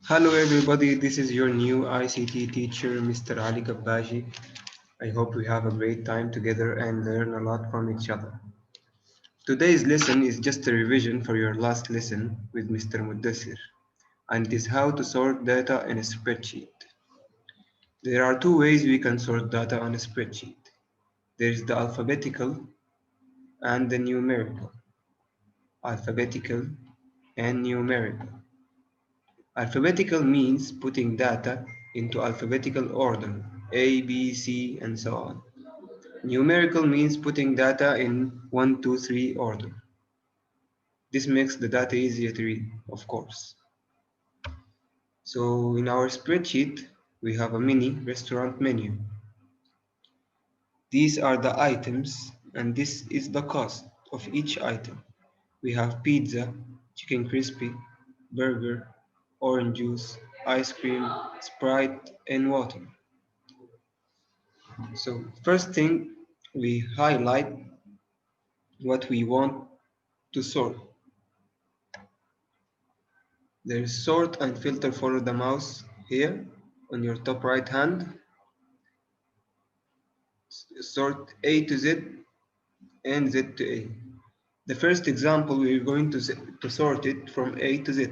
Hello everybody, this is your new ICT teacher, Mr. Ali Gabbaji. I hope we have a great time together and learn a lot from each other. Today's lesson is just a revision for your last lesson with Mr. Muddassir, and it is how to sort data in a spreadsheet. There are two ways we can sort data on a spreadsheet. There is the alphabetical and the numerical. Alphabetical and numerical. Alphabetical means putting data into alphabetical order, A, B, C, and so on. Numerical means putting data in 1, 2, 3 order. This makes the data easier to read, of course. So in our spreadsheet, we have a mini restaurant menu. These are the items, and this is the cost of each item. We have pizza, chicken crispy, burger, orange juice, ice cream, Sprite, and water. So first thing, we highlight what we want to sort. There is sort and filter. Follow the mouse here on your top right hand. Sort A to Z and Z to A. The first example, we're going to sort it from A to Z.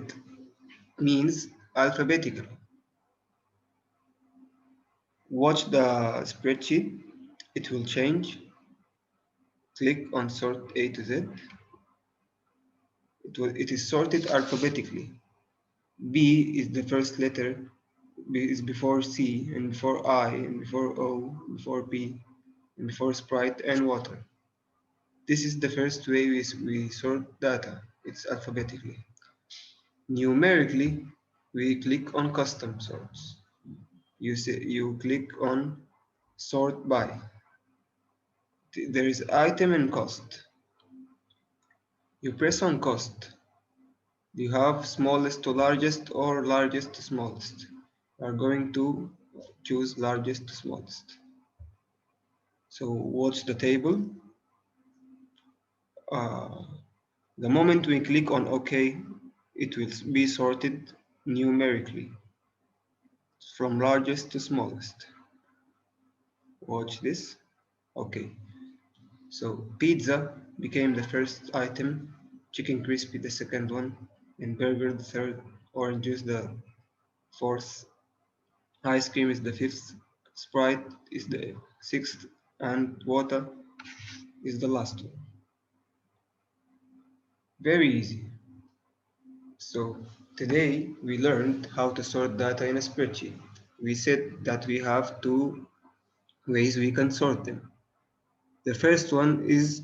Means alphabetical. Watch the spreadsheet. It will change. Click on sort A to Z. It is sorted alphabetically. B is the first letter. B is before C and before I and before O, before P and before Sprite and water. This is the first way we sort data. It's alphabetically. Numerically, we click on custom sorts. You click on sort by. There is item and cost. You press on cost. You have smallest to largest or largest to smallest. You are going to choose largest to smallest. So watch the table. The moment we click on OK, it will be sorted numerically from largest to smallest. Watch this. Okay. So pizza became the first item, chicken crispy the second one, and burger the third, orange juice the fourth, ice cream is the fifth, Sprite is the sixth, and water is the last one. Very easy. So today we learned how to sort data in a spreadsheet. We said that we have two ways we can sort them. The first one is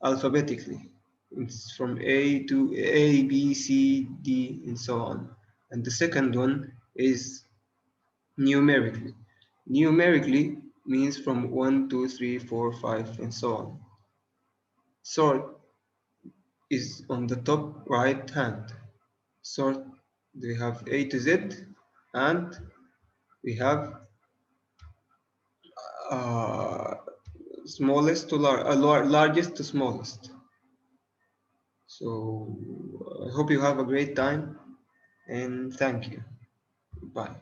alphabetically. It's from A to A, B, C, D, and so on. And the second one is numerically. Numerically means from 1, 2, 3, 4, 5, and so on. Sort is on the top right hand. Sort, we have A to Z, and we have uh, smallest to largest to smallest. So I hope you have a great time and thank you. Bye.